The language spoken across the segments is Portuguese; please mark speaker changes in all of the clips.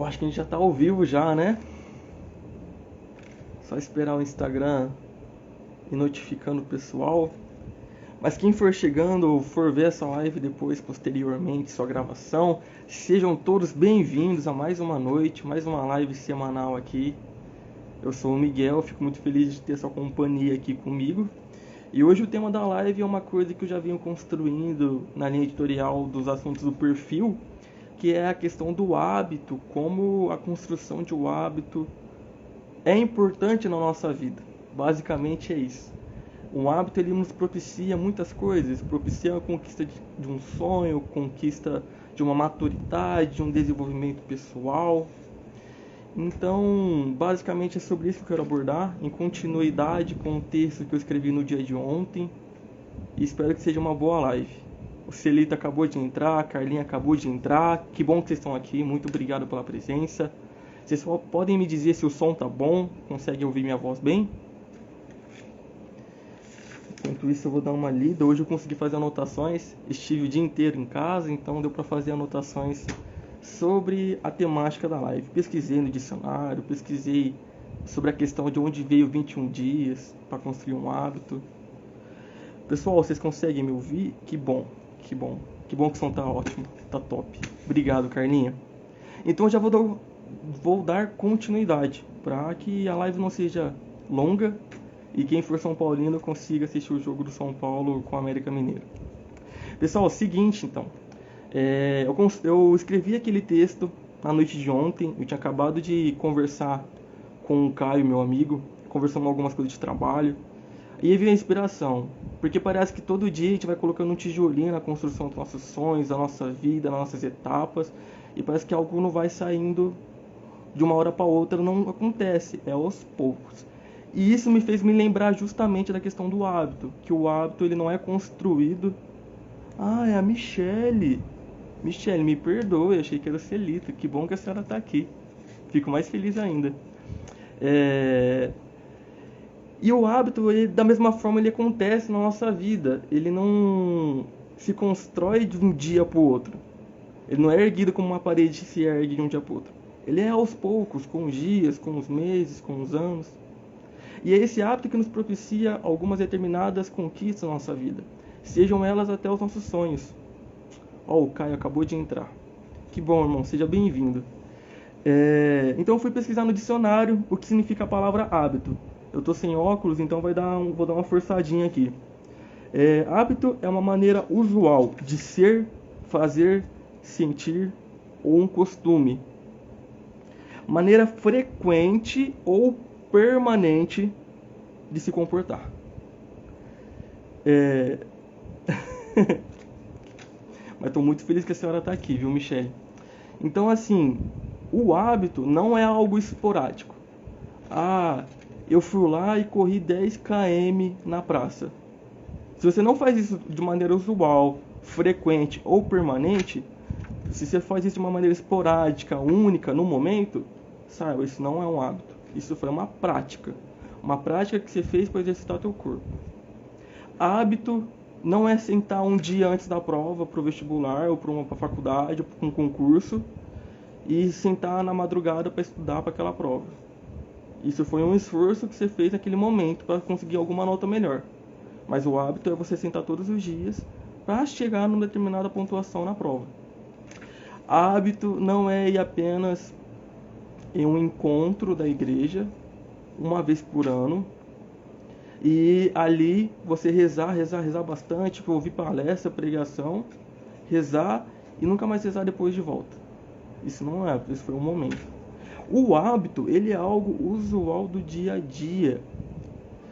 Speaker 1: acho que a gente já tá ao vivo já, né? Só esperar o Instagram ir notificando o pessoal. Mas quem for chegando ou for ver essa live depois, posteriormente, sua gravação, sejam todos bem-vindos a mais uma noite, mais uma live semanal aqui. Eu sou o Miguel, fico muito feliz de ter sua companhia aqui comigo. E hoje o tema da live é uma coisa que eu já venho construindo na linha editorial dos assuntos do perfil, que é a questão do hábito, como a construção de um hábito é importante na nossa vida. Basicamente é isso. Um hábito ele nos propicia muitas coisas, propicia a conquista de um sonho, conquista de uma maturidade, de um desenvolvimento pessoal. Então, basicamente é sobre isso que eu quero abordar, em continuidade com o texto que eu escrevi no dia de ontem, e espero que seja uma boa live. O Celito acabou de entrar, a Carlinha acabou de entrar, que bom que vocês estão aqui, muito obrigado pela presença. Vocês só podem me dizer se o som tá bom, conseguem ouvir minha voz bem? Enquanto isso eu vou dar uma lida. Hoje eu consegui fazer anotações, estive o dia inteiro em casa, então deu para fazer anotações sobre a temática da live. Pesquisei no dicionário, pesquisei sobre a questão de onde veio 21 dias para construir um hábito. Pessoal, vocês conseguem me ouvir? Que bom, que bom. Que bom que o som tá ótimo, tá top. Obrigado, Carlinha. Então eu já vou dar continuidade para que a live não seja longa e quem for São Paulino consiga assistir o jogo do São Paulo com o América Mineiro. Pessoal, é o seguinte então. Eu escrevi aquele texto na noite de ontem. Eu tinha acabado de conversar com o Caio, meu amigo, conversando algumas coisas de trabalho. E aí veio a inspiração, porque parece que todo dia a gente vai colocando um tijolinho na construção dos nossos sonhos, da nossa vida, das nossas etapas, e parece que algo não vai saindo de uma hora para outra, não acontece, é aos poucos. E isso me fez me lembrar justamente da questão do hábito, que o hábito ele não é construído. Ah, é a Michele. Michele, me perdoe, achei que era o Celito. Que bom que a senhora está aqui. Fico mais feliz ainda. E o hábito, ele, da mesma forma, ele acontece na nossa vida. Ele não se constrói de um dia para o outro. Ele não é erguido como uma parede que se ergue de um dia para o outro. Ele é aos poucos, com os dias, com os meses, com os anos. E é esse hábito que nos propicia algumas determinadas conquistas na nossa vida. Sejam elas até os nossos sonhos. Ó, o Caio acabou de entrar. Que bom, irmão, seja bem-vindo. Então eu fui pesquisar no dicionário o que significa a palavra hábito. Eu tô sem óculos, então vou dar uma forçadinha aqui. Hábito é uma maneira usual de ser, fazer, sentir ou um costume. Maneira frequente ou permanente de se comportar. Mas estou muito feliz que a senhora está aqui, viu, Michele? Então, assim, o hábito não é algo esporádico. Ah, eu fui lá e corri 10 km na praça. Se você não faz isso de maneira usual, frequente ou permanente, se você faz isso de uma maneira esporádica, única, no momento, saiba, isso não é um hábito. Isso foi uma prática. Uma prática que você fez para exercitar teu corpo. Hábito não é sentar um dia antes da prova para o vestibular ou para uma faculdade ou para um concurso e sentar na madrugada para estudar para aquela prova. Isso foi um esforço que você fez naquele momento para conseguir alguma nota melhor. Mas o hábito é você sentar todos os dias para chegar numa determinada pontuação na prova. Hábito não é ir apenas em um encontro da igreja uma vez por ano e ali você rezar bastante, ouvir palestra, pregação, rezar e nunca mais rezar depois de volta. Isso não é, isso foi um momento. O hábito, ele é algo usual do dia a dia.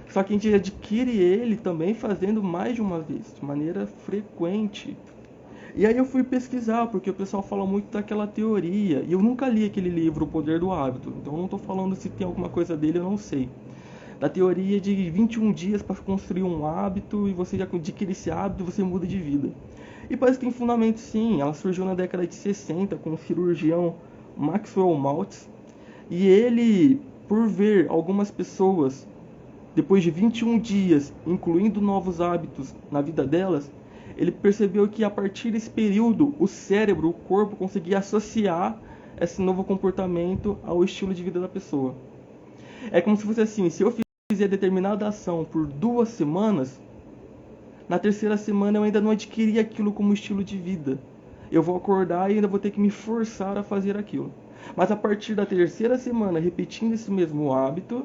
Speaker 1: Só que a gente adquire ele também fazendo mais de uma vez, de maneira frequente. E aí eu fui pesquisar, porque o pessoal fala muito daquela teoria. E eu nunca li aquele livro, O Poder do Hábito. Então eu não estou falando se tem alguma coisa dele, eu não sei. Da teoria de 21 dias para construir um hábito, e você já adquire esse hábito e você muda de vida. E parece que tem fundamento sim. Ela surgiu na década de 60 com o cirurgião Maxwell Maltz. E ele, por ver algumas pessoas, depois de 21 dias, incluindo novos hábitos na vida delas, ele percebeu que a partir desse período o cérebro, o corpo conseguia associar esse novo comportamento ao estilo de vida da pessoa. É como se fosse assim, se eu fizer determinada ação por 2 semanas, na terceira semana eu ainda não adquiri aquilo como estilo de vida. Eu vou acordar e ainda vou ter que me forçar a fazer aquilo. Mas a partir da terceira semana, repetindo esse mesmo hábito,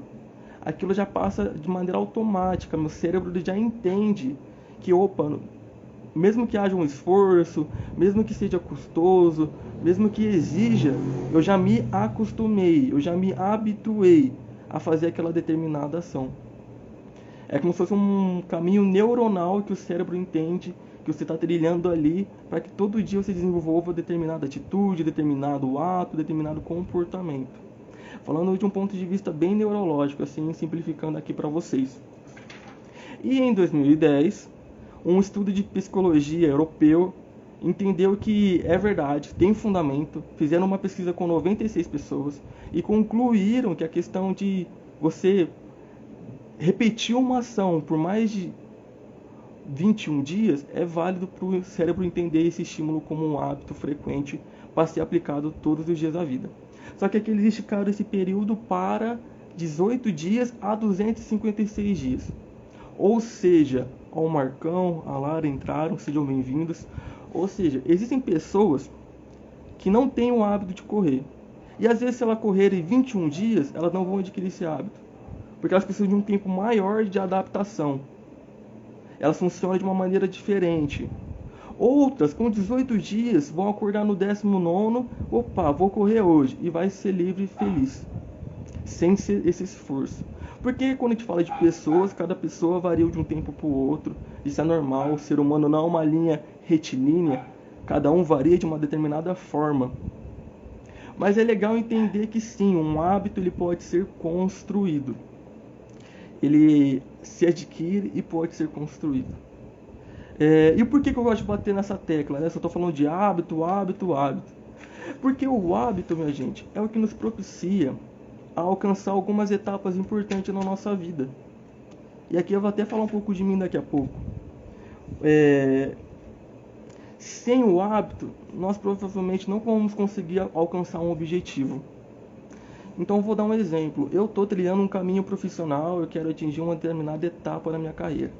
Speaker 1: aquilo já passa de maneira automática. Meu cérebro já entende que, opa, mesmo que haja um esforço, mesmo que seja custoso, mesmo que exija, eu já me acostumei, eu já me habituei a fazer aquela determinada ação. É como se fosse um caminho neuronal que o cérebro entende que você está trilhando ali para que todo dia você desenvolva determinada atitude, determinado ato, determinado comportamento. Falando de um ponto de vista bem neurológico, assim, simplificando aqui para vocês. E em 2010, um estudo de psicologia europeu entendeu que é verdade, tem fundamento, fizeram uma pesquisa com 96 pessoas e concluíram que a questão de você repetir uma ação por mais de 21 dias é válido para o cérebro entender esse estímulo como um hábito frequente para ser aplicado todos os dias da vida. Só que aqui eles esticaram esse período para 18 dias a 256 dias. Ou seja, ao Marcão, a Lara entraram, sejam bem-vindos. Ou seja, existem pessoas que não têm o hábito de correr. E às vezes se ela correr em 21 dias, elas não vão adquirir esse hábito. Porque elas precisam de um tempo maior de adaptação. Elas funcionam de uma maneira diferente. Outras, com 18 dias, vão acordar no 19º, opa, vou correr hoje, e vai ser livre e feliz, sem esse esforço. Porque quando a gente fala de pessoas, cada pessoa varia de um tempo para o outro, isso é normal, o ser humano não é uma linha retilínea, cada um varia de uma determinada forma. Mas é legal entender que sim, um hábito ele pode ser construído. Ele se adquire e pode ser construído. E por que eu gosto de bater nessa tecla? Né? Se eu estou falando de hábito. Porque o hábito, minha gente, é o que nos propicia a alcançar algumas etapas importantes na nossa vida. E aqui eu vou até falar um pouco de mim daqui a pouco. Sem o hábito, nós provavelmente não vamos conseguir alcançar um objetivo. Então eu vou dar um exemplo. Eu estou trilhando um caminho profissional, eu quero atingir uma determinada etapa na minha carreira.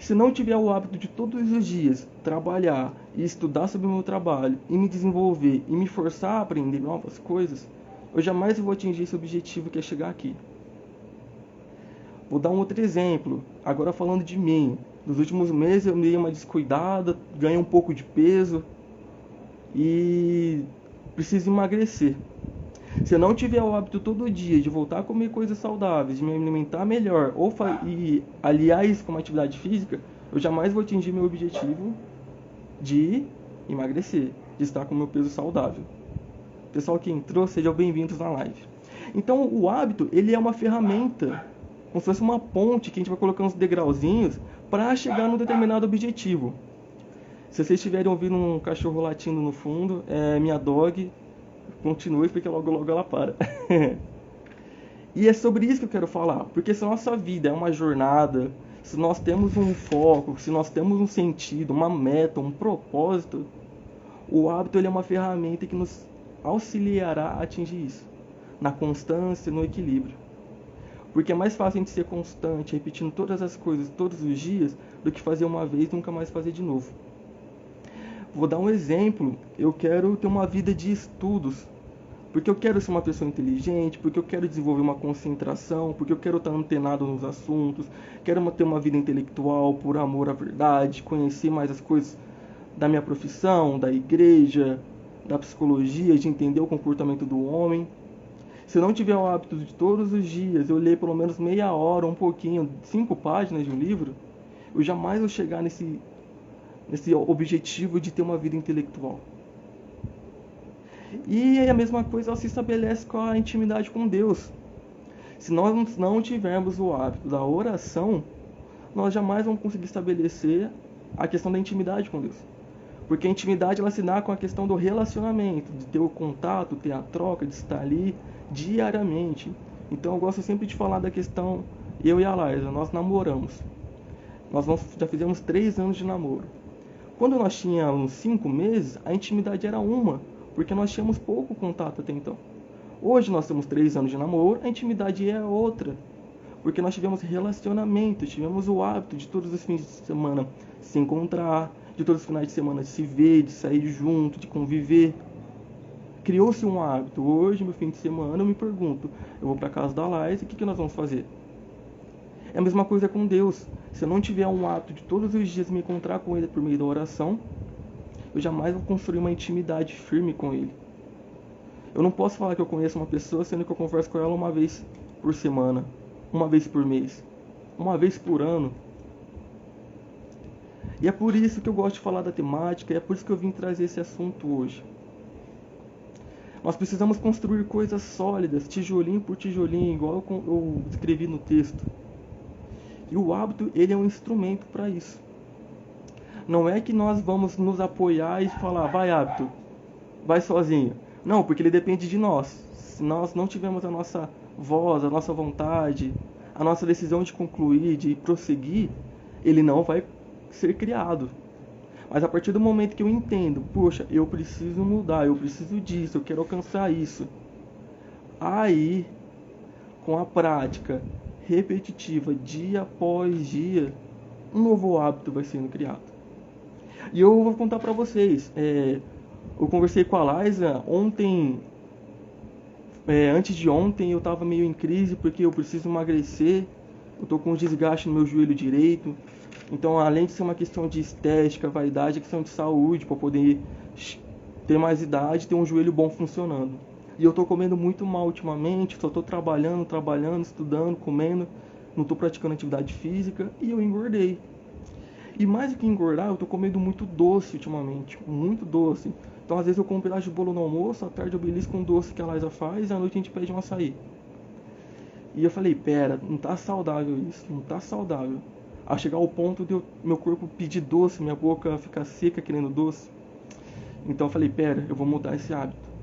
Speaker 1: Se não tiver o hábito de todos os dias trabalhar e estudar sobre o meu trabalho, e me desenvolver e me forçar a aprender novas coisas, eu jamais vou atingir esse objetivo que é chegar aqui. Vou dar um outro exemplo, agora falando de mim. Nos últimos meses eu me dei uma descuidada, ganhei um pouco de peso e preciso emagrecer. Se eu não tiver o hábito todo dia de voltar a comer coisas saudáveis, de me alimentar melhor e aliar isso com uma atividade física, eu jamais vou atingir meu objetivo de emagrecer, de estar com meu peso saudável. Pessoal que entrou, sejam bem-vindos na live. Então o hábito, ele é uma ferramenta, como se fosse uma ponte que a gente vai colocando os degrauzinhos para chegar num determinado objetivo. Se vocês estiverem ouvindo um cachorro latindo no fundo, é minha dog. Continue, porque logo logo ela para. E é sobre isso que eu quero falar. Porque se a nossa vida é uma jornada, se nós temos um foco, se nós temos um sentido, uma meta, um propósito, o hábito ele é uma ferramenta que nos auxiliará a atingir isso. Na constância, no equilíbrio. Porque é mais fácil a gente ser constante, repetindo todas as coisas todos os dias, do que fazer uma vez e nunca mais fazer de novo. Vou dar um exemplo. Eu quero ter uma vida de estudos. Porque eu quero ser uma pessoa inteligente, porque eu quero desenvolver uma concentração, porque eu quero estar antenado nos assuntos, quero ter uma vida intelectual por amor à verdade, conhecer mais as coisas da minha profissão, da igreja, da psicologia, de entender o comportamento do homem. Se eu não tiver o hábito de todos os dias eu ler pelo menos meia hora, um pouquinho, 5 páginas de um livro, eu jamais vou chegar nesse objetivo de ter uma vida intelectual. E a mesma coisa se estabelece com a intimidade com Deus. Se nós não tivermos o hábito da oração, nós jamais vamos conseguir estabelecer a questão da intimidade com Deus. Porque a intimidade ela se dá com a questão do relacionamento, de ter o contato, ter a troca, de estar ali diariamente. Então eu gosto sempre de falar da questão, eu e a Laísa, nós namoramos. Nós já fizemos 3 anos de namoro. Quando nós tínhamos 5 meses, a intimidade era uma. porque nós tínhamos pouco contato até então. Hoje nós temos 3 anos de namoro, a intimidade é outra, porque nós tivemos relacionamento, tivemos o hábito de todos os fins de semana se encontrar, de todos os finais de semana de se ver, de sair junto, de conviver. Criou-se um hábito. Hoje, no fim de semana, eu me pergunto, eu vou para casa da Laís, o que nós vamos fazer? É a mesma coisa com Deus. Se eu não tiver um hábito de todos os dias me encontrar com Ele por meio da oração, eu jamais vou construir uma intimidade firme com Ele. Eu não posso falar que eu conheço uma pessoa sendo que eu converso com ela uma vez por semana, uma vez por mês, uma vez por ano. E é por isso que eu gosto de falar da temática, e é por isso que eu vim trazer esse assunto hoje. Nós precisamos construir coisas sólidas, tijolinho por tijolinho, igual eu escrevi no texto. E o hábito, ele é um instrumento para isso. Não é que nós vamos nos apoiar e falar, vai hábito, vai sozinho. Não, porque ele depende de nós. Se nós não tivermos a nossa voz, a nossa vontade, a nossa decisão de concluir, de prosseguir, ele não vai ser criado. Mas a partir do momento que eu entendo, poxa, eu preciso mudar, eu preciso disso, eu quero alcançar isso. Aí, com a prática repetitiva, dia após dia, um novo hábito vai sendo criado. E eu vou contar pra vocês, eu conversei com a Liza ontem, antes de ontem eu tava meio em crise porque eu preciso emagrecer, eu tô com um desgaste no meu joelho direito, então além de ser uma questão de estética, vaidade, é questão de saúde, para poder ter mais idade, ter um joelho bom funcionando. E eu tô comendo muito mal ultimamente, só tô trabalhando, estudando, comendo, não tô praticando atividade física e eu engordei. E mais do que engordar, eu tô comendo muito doce ultimamente, muito doce. Então às vezes eu como um pedaço de bolo no almoço, à tarde eu belisco um doce que a Liza faz e à noite a gente pede um açaí. E eu falei, pera, não tá saudável isso, não tá saudável. A chegar ao ponto de meu corpo pedir doce, minha boca ficar seca querendo doce. Então eu falei, pera, eu vou mudar esse hábito.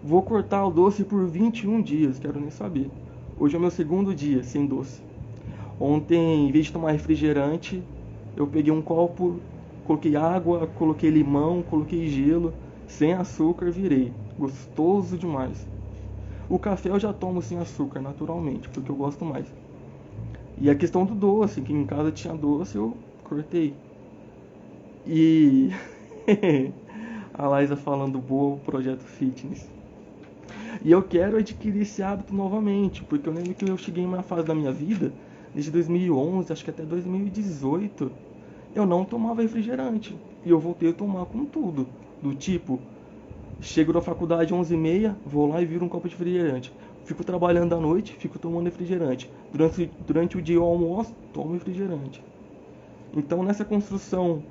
Speaker 1: Vou cortar o doce por 21 dias, quero nem saber. Hoje é o meu segundo dia sem doce. Ontem, em vez de tomar refrigerante, eu peguei um copo, coloquei água, coloquei limão, coloquei gelo, sem açúcar, virei. Gostoso demais. O café eu já tomo sem açúcar, naturalmente, porque eu gosto mais. E a questão do doce, que em casa tinha doce, eu cortei. E a Liza falando boa, o projeto fitness. E eu quero adquirir esse hábito novamente, porque eu lembro que eu cheguei em uma fase da minha vida, desde 2011, acho que até 2018, eu não tomava refrigerante. E eu voltei a tomar com tudo. Do tipo, chego da faculdade 11h30, vou lá e viro um copo de refrigerante. Fico trabalhando à noite, fico tomando refrigerante. Durante o dia eu almoço, tomo refrigerante. Então nessa construção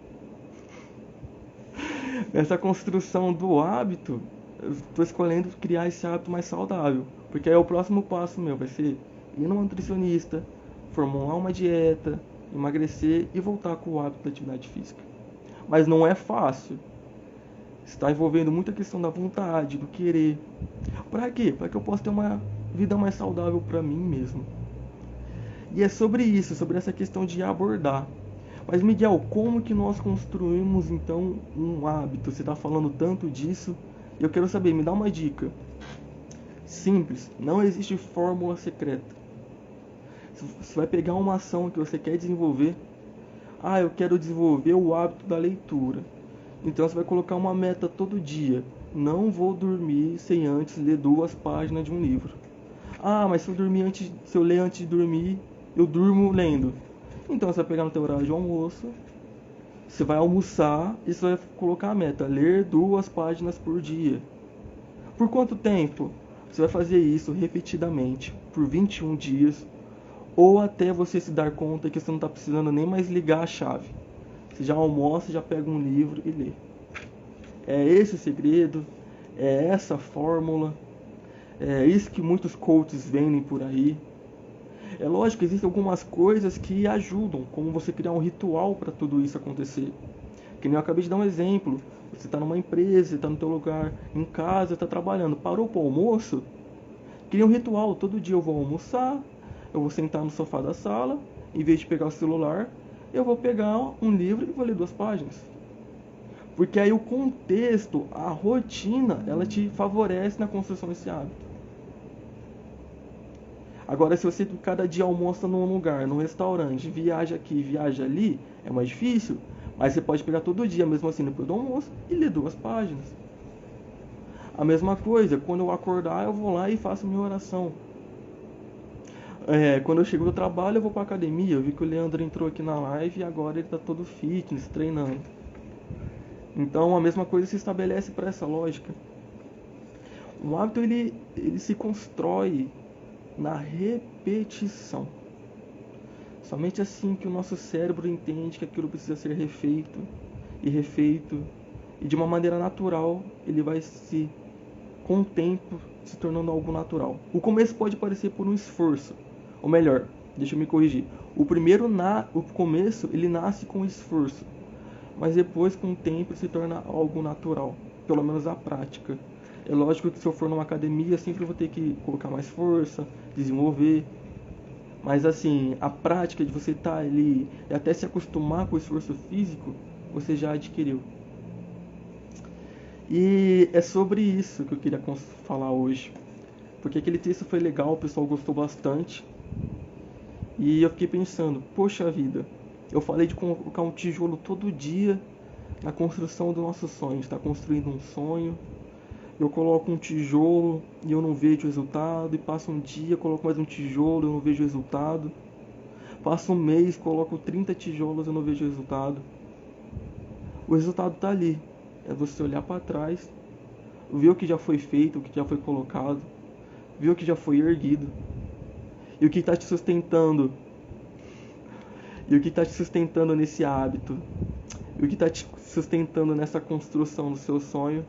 Speaker 1: do hábito, eu estou escolhendo criar esse hábito mais saudável. Porque aí o próximo passo meu vai ser ir no nutricionista, formular uma dieta, emagrecer e voltar com o hábito da atividade física. Mas não é fácil. Está envolvendo muita questão da vontade, do querer. Para quê? Para que eu possa ter uma vida mais saudável para mim mesmo. E é sobre isso, sobre essa questão de abordar. Mas Miguel, como que nós construímos então um hábito? Você está falando tanto disso. Eu quero saber, me dá uma dica. Simples, não existe fórmula secreta. Você vai pegar uma ação que você quer desenvolver. Ah, eu quero desenvolver o hábito da leitura. Então você vai colocar uma meta todo dia. Não vou dormir sem antes ler 2 páginas de um livro. Ah, mas se eu ler antes de dormir, eu durmo lendo. Então você vai pegar no teu horário de almoço, você vai almoçar e você vai colocar a meta, ler 2 páginas por dia. Por quanto tempo? Você vai fazer isso repetidamente, por 21 dias, ou até você se dar conta que você não está precisando nem mais ligar a chave. Você já almoça, já pega um livro e lê. É esse o segredo, é essa a fórmula, é isso que muitos coaches vendem por aí. É lógico que existem algumas coisas que ajudam, como você criar um ritual para tudo isso acontecer. Que nem eu acabei de dar um exemplo. Você está numa empresa, está no teu lugar, em casa, está trabalhando, parou para o almoço, cria um ritual. Todo dia eu vou almoçar, eu vou sentar no sofá da sala, em vez de pegar o celular, eu vou pegar um livro e vou ler 2 páginas. Porque aí o contexto, a rotina, ela te favorece na construção desse hábito. Agora, se você cada dia almoça num lugar, num restaurante, viaja aqui, viaja ali, é mais difícil. Mas você pode pegar todo dia, mesmo assim, depois do almoço, e ler 2 páginas. A mesma coisa, quando eu acordar, eu vou lá e faço minha oração. Quando eu chego do trabalho, eu vou pra academia. Eu vi que o Leandro entrou aqui na live e agora ele tá todo fitness, treinando. Então, a mesma coisa se estabelece para essa lógica. O hábito, ele se constrói na repetição. Somente assim que o nosso cérebro entende que aquilo precisa ser refeito, e de uma maneira natural, ele vai com o tempo, se tornando algo natural. O começo pode parecer por um esforço, ou melhor, deixa eu me corrigir. O começo, ele nasce com esforço, mas depois, com o tempo, se torna algo natural, pelo menos a prática. É lógico que se eu for numa academia, sempre vou ter que colocar mais força, desenvolver. Mas assim, a prática de você estar ali e até se acostumar com o esforço físico, você já adquiriu. E é sobre isso que eu queria falar hoje. Porque aquele texto foi legal, o pessoal gostou bastante. E eu fiquei pensando, poxa vida, eu falei de colocar um tijolo todo dia na construção do nosso sonho. A gente está construindo um sonho. Eu coloco um tijolo e eu não vejo resultado. E passa um dia, coloco mais um tijolo e eu não vejo resultado. Passa um mês, coloco 30 tijolos e eu não vejo resultado. O resultado está ali. É você olhar para trás, ver o que já foi feito, o que já foi colocado, ver o que já foi erguido. E o que está te sustentando. E o que está te sustentando nesse hábito. E o que está te sustentando nessa construção do seu sonho.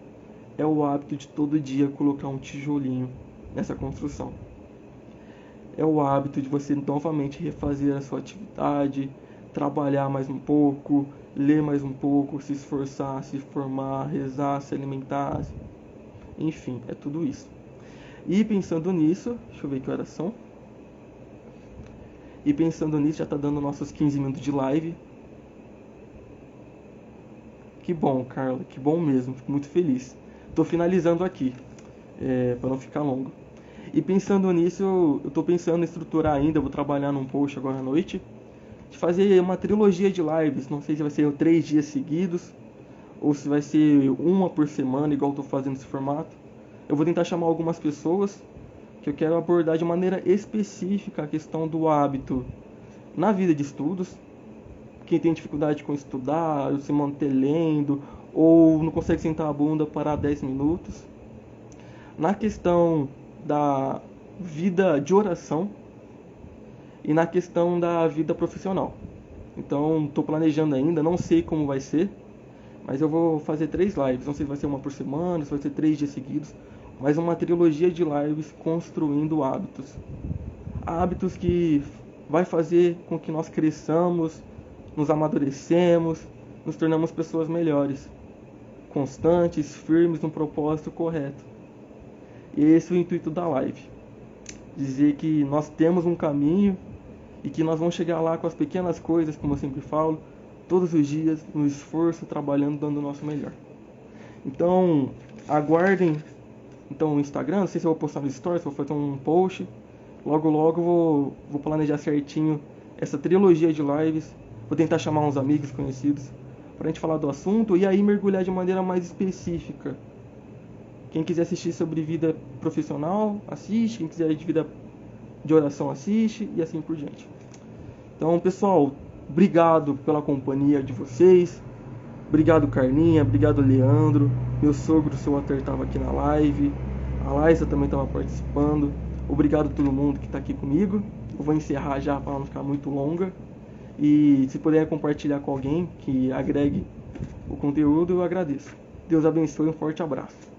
Speaker 1: É o hábito de todo dia colocar um tijolinho nessa construção. É o hábito de você novamente refazer a sua atividade, trabalhar mais um pouco, ler mais um pouco, se esforçar, se formar, rezar, se alimentar. Enfim, é tudo isso. E pensando nisso, deixa eu ver que horas são. E pensando nisso, já tá dando nossos 15 minutos de live. Que bom, Carla, que bom mesmo, fico muito feliz. Tô finalizando aqui, para não ficar longo. E pensando nisso, eu tô pensando em estruturar ainda, eu vou trabalhar num post agora à noite, de fazer uma trilogia de lives. Não sei se vai ser 3 dias seguidos, ou se vai ser uma por semana, igual eu tô fazendo esse formato. Eu vou tentar chamar algumas pessoas, que eu quero abordar de maneira específica a questão do hábito na vida de estudos. Quem tem dificuldade com estudar, se manter lendo, ou não consegue sentar a bunda para 10 minutos. Na questão da vida de oração e na questão da vida profissional. Então, estou planejando ainda, não sei como vai ser, mas eu vou fazer 3 lives. Não sei se vai ser uma por semana, se vai ser 3 dias seguidos, mas uma trilogia de lives construindo hábitos. Hábitos que vai fazer com que nós cresçamos, nos amadurecemos, nos tornamos pessoas melhores, constantes, firmes no propósito correto. E esse é o intuito da live. Dizer que nós temos um caminho e que nós vamos chegar lá com as pequenas coisas, como eu sempre falo, todos os dias, no esforço, trabalhando, dando o nosso melhor. Então, aguardem o Instagram, não sei se eu vou postar no Stories, vou fazer um post. Logo, logo vou planejar certinho essa trilogia de lives. Vou tentar chamar uns amigos conhecidos para a gente falar do assunto e aí mergulhar de maneira mais específica. Quem quiser assistir sobre vida profissional, assiste. Quem quiser de vida de oração, assiste. E assim por diante. Então, pessoal, obrigado pela companhia de vocês. Obrigado, Carlinha. Obrigado, Leandro. Meu sogro, o seu Walter, estava aqui na live. A Laísa também estava participando. Obrigado a todo mundo que está aqui comigo. Eu vou encerrar já para não ficar muito longa. E se puder compartilhar com alguém que agregue o conteúdo, eu agradeço. Deus abençoe e um forte abraço.